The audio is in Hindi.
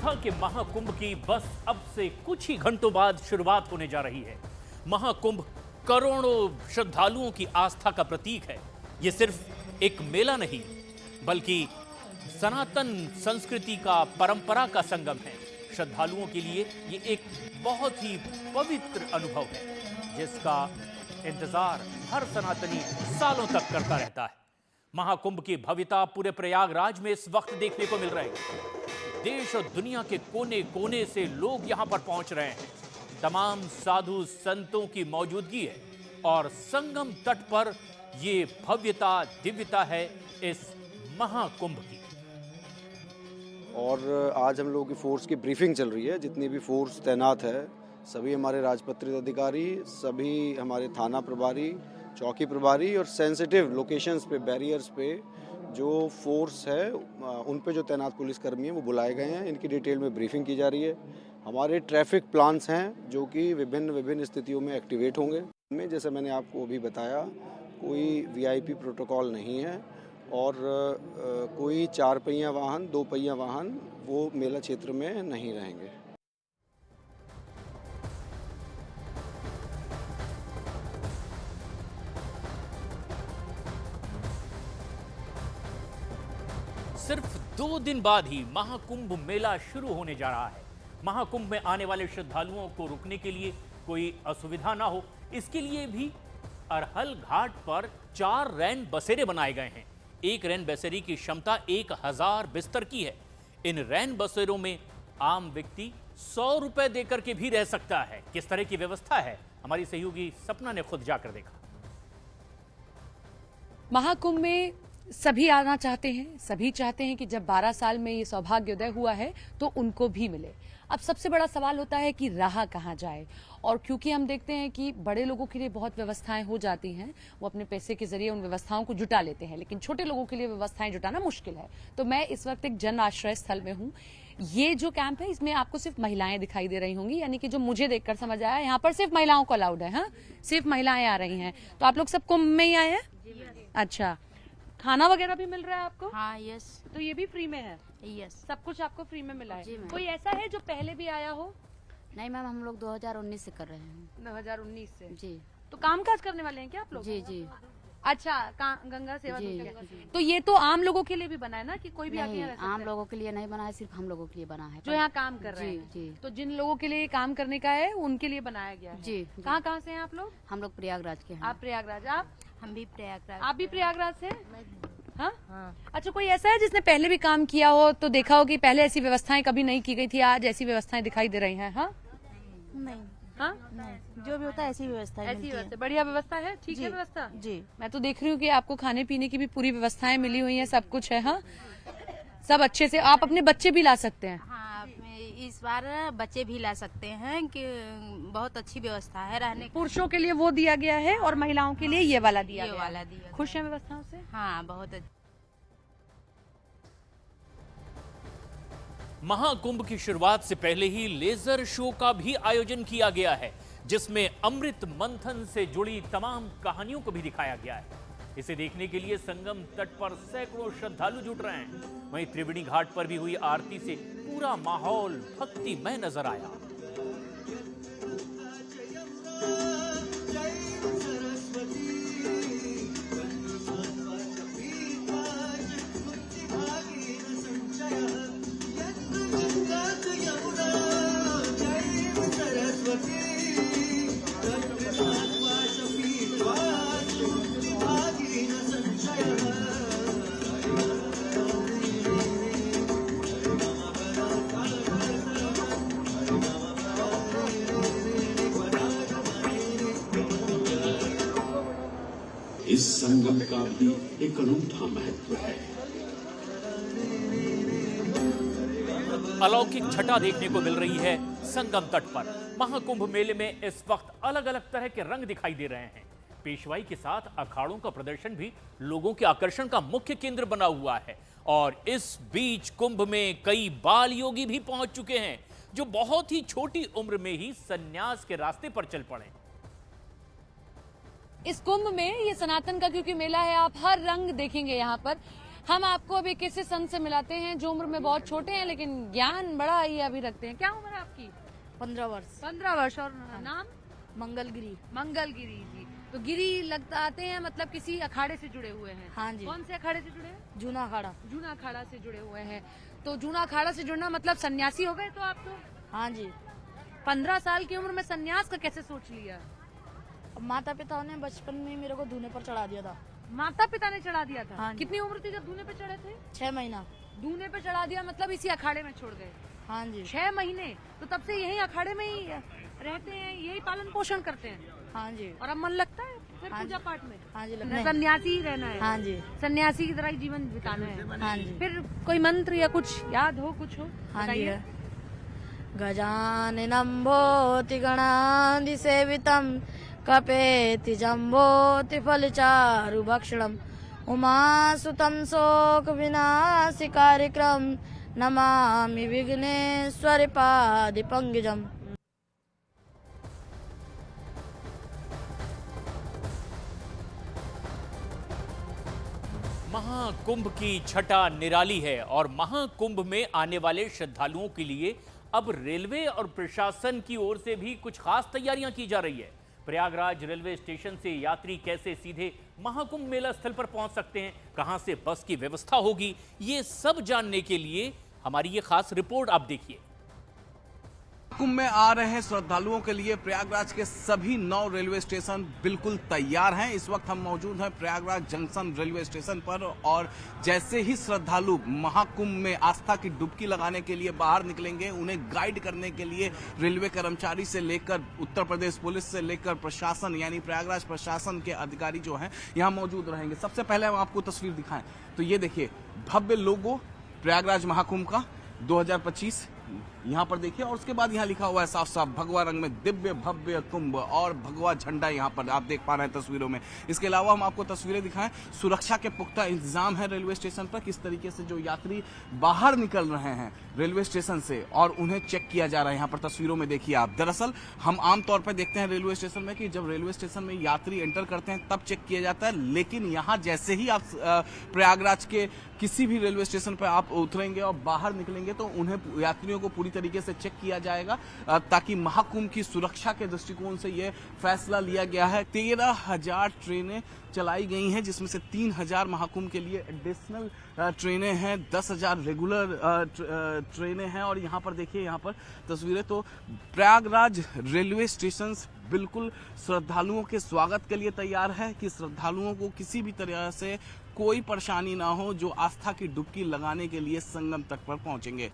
आस्था के महाकुंभ की बस अब से कुछ ही घंटों बाद शुरुआत होने जा रही है। महाकुंभ करोड़ों श्रद्धालुओं की आस्था का प्रतीक है। ये सिर्फ एक मेला नहीं, बल्कि सनातन संस्कृति का, परंपरा का संगम है। श्रद्धालुओं के लिए ये एक बहुत ही पवित्र अनुभव है, जिसका इंतजार हर सनातनी सालों तक करता रहता है। महाकुंभ की भव्यता पूरे प्रयागराज में इस वक्त देखने को मिल रही है। देश और दुनिया के कोने कोने से लोग यहां पर पहुंच रहे हैं। तमाम साधु संतों की मौजूदगी है और संगम तट पर ये भव्यता, दिव्यता है इस महाकुंभ की। और आज हम लोगों की फोर्स की ब्रीफिंग चल रही है। जितनी भी फोर्स तैनात है, सभी हमारे राजपत्रित अधिकारी, सभी हमारे थाना प्रभारी, चौकी प्रभारी और सेंसिटिव लोकेशंस पे, बैरियर्स पे जो फोर्स है, उन पे जो तैनात पुलिसकर्मी हैं वो बुलाए गए हैं। इनकी डिटेल में ब्रीफिंग की जा रही है। हमारे ट्रैफिक प्लान्स हैं जो कि विभिन्न स्थितियों में एक्टिवेट होंगे। में जैसे मैंने आपको अभी बताया, कोई वीआईपी प्रोटोकॉल नहीं है और कोई 4 पहिया वाहन, 2 पहिया वाहन वो मेला क्षेत्र में नहीं रहेंगे। सिर्फ 2 दिन बाद ही महाकुंभ मेला शुरू होने जा रहा है। महाकुंभ में आने वाले श्रद्धालुओं को रुकने के लिए कोई असुविधा ना हो, इसके लिए भी अरहल घाट पर 4 रैन बसेरे बनाए गए हैं। एक रैन बसेरे की क्षमता 1000 बिस्तर की है। इन रैन बसेरों में आम व्यक्ति 100 रुपए देकर के भी रह सकता है। किस तरह की व्यवस्था है, हमारी सहयोगी सपना ने खुद जाकर देखा। महाकुंभ में सभी आना चाहते हैं, सभी चाहते हैं कि जब 12 साल में ये सौभाग्योदय हुआ है तो उनको भी मिले। अब सबसे बड़ा सवाल होता है कि राह कहाँ जाए, और क्योंकि हम देखते हैं कि बड़े लोगों के लिए बहुत व्यवस्थाएं हो जाती हैं, वो अपने पैसे के जरिए उन व्यवस्थाओं को जुटा लेते हैं, लेकिन छोटे लोगों के लिए व्यवस्थाएं जुटाना मुश्किल है। तो मैं इस वक्त एक जन आश्रय स्थल में हूँ। ये जो कैंप है, इसमें आपको सिर्फ महिलाएं दिखाई दे रही होंगी, यानी कि जो मुझे देखकर समझ आया, यहाँ पर सिर्फ महिलाओं को अलाउड है। हाँ, सिर्फ महिलाएं आ रही हैं। तो आप लोग सब कुंभ में ही आए हैं? अच्छा, खाना वगैरह भी मिल रहा है आपको? हाँ, यस। तो ये भी फ्री में है? यस, सब कुछ आपको फ्री में मिला है? जी मैम। कोई ऐसा है जो पहले भी आया हो? नहीं मैम, हम लोग 2019 से कर रहे हैं। 2019 से? जी तो काम काज करने वाले हैं क्या आप लोग? जी जी अच्छा, गंगा सेवा जी, समिति। जी। तो ये तो आम लोगों के लिए भी बना है ना, कि कोई भी आके नहीं, यहाँ रह सकता आम है? लोगों के लिए नहीं बना है, सिर्फ हम लोगों के लिए बना है। जो यहाँ काम कर रहे जी हैं? जी तो जिन लोगों के लिए काम करने का है, उनके लिए बनाया गया है। जी। कहाँ से हैं आप लोग? हम लोग प्रयागराज के हैं। आप प्रयागराज? आप? हम भी प्रयागराज। आप भी प्रयागराज से? हाँ? अच्छा, कोई ऐसा है जिसने पहले भी काम किया हो, तो देखा हो कि पहले ऐसी व्यवस्थाएं कभी नहीं की गई थी, आज ऐसी व्यवस्थाएं दिखाई दे रही हैं? हाँ नहीं, हाँ, नहीं, जो भी होता है ऐसी व्यवस्था ऐसी व्यवस्था, बढ़िया व्यवस्था है, ठीक है व्यवस्था। जी। मैं तो देख रही हूँ कि आपको खाने पीने की भी पूरी व्यवस्थाएं मिली हुई हैं, सब कुछ है। हाँ, सब अच्छे से। आप अपने बच्चे भी ला सकते हैं? हाँ, इस बार बच्चे भी ला सकते हैं कि बहुत अच्छी व्यवस्था है रहने की। पुरुषों के लिए वो दिया गया है और महिलाओं के लिए ये वाला दिया ये गया वाला है। दिया खुश हैं व्यवस्थाओं से? हाँ, बहुत अच्छा। महाकुंभ की शुरुआत से पहले ही लेजर शो का भी आयोजन किया गया है, जिसमें अमृत मंथन से जुड़ी तमाम कहानियों को भी दिखाया गया है। इसे देखने के लिए संगम तट पर सैकड़ों श्रद्धालु जुट रहे हैं। वहीं त्रिवेणी घाट पर भी हुई आरती से पूरा माहौल भक्तिमय नजर आया। इस संगम का भी एक अनूठा महत्व है। अलौकिक छटा देखने को मिल रही है संगम तट पर। महाकुंभ मेले में इस वक्त अलग अलग तरह के रंग दिखाई दे रहे हैं। पेशवाई के साथ अखाड़ों का प्रदर्शन भी लोगों के आकर्षण का मुख्य केंद्र बना हुआ है। और इस बीच कुंभ में कई बाल योगी भी पहुंच चुके हैं, जो बहुत ही छोटी उम्र में ही संन्यास के रास्ते पर चल पड़े। इस कुंभ में ये सनातन का क्योंकि मेला है, आप हर रंग देखेंगे यहाँ पर। हम आपको अभी किसी संत से मिलाते हैं जो उम्र में बहुत छोटे हैं लेकिन ज्ञान बड़ा ही अभी रखते हैं। क्या उम्र है आपकी? 15 वर्ष। 15 वर्ष। और नाम? मंगलगिरी। मंगलगिरी जी। तो गिरी लगता आते हैं, मतलब किसी अखाड़े से जुड़े हुए हैं? हाँ जी। कौन से अखाड़े से जुड़े हैं? जूना अखाड़ा। जूना अखाड़ा से जुड़े हुए हैं। तो जूना अखाड़ा से जुड़ना मतलब सन्यासी हो गए तो आप तो? हाँ जी। 15 साल की उम्र में सन्यास का कैसे सोच लिया? अब माता पिता ने बचपन में मेरे को धूने पर चढ़ा दिया था। माता पिता ने चढ़ा दिया था? हाँ जी। कितनी उम्र थी जब धूने पे चढ़े थे? 6 महीना। धूने पे चढ़ा दिया मतलब इसी अखाड़े में छोड़ गए? हाँ जी। 6 महीने। तो तब से यही अखाड़े में ही रहते हैं, यही पालन पोषण करते हैं? हाँ जी। और अब मन लगता है फिर हाँ पूजा जी। पाठ में? हाँ जी लगता है। सन्यासी ही रहना है? हाँ जी। सन्यासी की तरह ही जीवन बिताना है? हाँ जी। फिर कोई मंत्र या कुछ याद हो, कुछ हो? हाँ जी बताइए। है। गजाननं भूति गणाधि सेवितं कपेति जम्बोति फलचारुभक्षणम् उमासुतं शोक विनाशि कार्यक्रम नमामि विघ्नेश्वरि पादि पंकजम्। महाकुंभ की छटा निराली है और महाकुंभ में आने वाले श्रद्धालुओं के लिए अब रेलवे और प्रशासन की ओर से भी कुछ खास तैयारियां की जा रही है। प्रयागराज रेलवे स्टेशन से यात्री कैसे सीधे महाकुंभ मेला स्थल पर पहुंच सकते हैं, कहां से बस की व्यवस्था होगी, ये सब जानने के लिए हमारी ये खास रिपोर्ट आप देखिए। कुंभ में आ रहे श्रद्धालुओं के लिए प्रयागराज के सभी 9 रेलवे स्टेशन बिल्कुल तैयार हैं। इस वक्त हम मौजूद हैं प्रयागराज जंक्शन रेलवे स्टेशन पर और जैसे ही श्रद्धालु महाकुंभ में आस्था की डुबकी लगाने के लिए बाहर निकलेंगे, उन्हें गाइड करने के लिए रेलवे कर्मचारी से लेकर उत्तर प्रदेश पुलिस से लेकर प्रशासन यानी प्रयागराज प्रशासन के अधिकारी जो हैं यहाँ मौजूद रहेंगे। सबसे पहले हम आपको तस्वीर दिखाएं तो ये देखिए भव्य लोगो प्रयागराज महाकुंभ का 2025 यहाँ पर देखिए और उसके बाद यहाँ लिखा हुआ है साफ साफ भगवा रंग में दिव्य भव्य कुंभ और भगवा झंडा यहाँ पर आप देख पा रहे हैं तस्वीरों में। इसके अलावा हम आपको तस्वीरें दिखाएं, सुरक्षा के पुख्ता इंतजाम है रेलवे स्टेशन पर, किस तरीके से जो यात्री बाहर निकल रहे हैं रेलवे स्टेशन से और उन्हें चेक किया जा रहा है। यहाँ पर तस्वीरों में देखिए आप। दरअसल हम आमतौर पर देखते हैं रेलवे स्टेशन में कि जब रेलवे स्टेशन में यात्री एंटर करते हैं तब चेक किया जाता है, लेकिन यहाँ जैसे ही आप प्रयागराज के किसी भी रेलवे स्टेशन पर आप उतरेंगे और बाहर निकलेंगे तो उन्हें यात्रियों को पूरी तरीके से चेक किया जाएगा ताकि महाकुंभ की सुरक्षा के दृष्टिकोण से यह फैसला लिया गया है। 13,000 ट्रेनें चलाई गई हैं जिसमें से 3,000 महाकुंभ के लिए एडिशनल ट्रेनें हैं, 10,000 रेगुलर ट्रेनें हैं और यहाँ पर देखिए यहाँ पर तस्वीरें तो प्रयागराज रेलवे स्टेशन बिल्कुल श्रद्धालुओं के स्वागत के लिए तैयार है कि श्रद्धालुओं को किसी भी तरह से कोई परेशानी ना हो जो आस्था की डुबकी लगाने के लिए संगम तट पर पहुंचेंगे।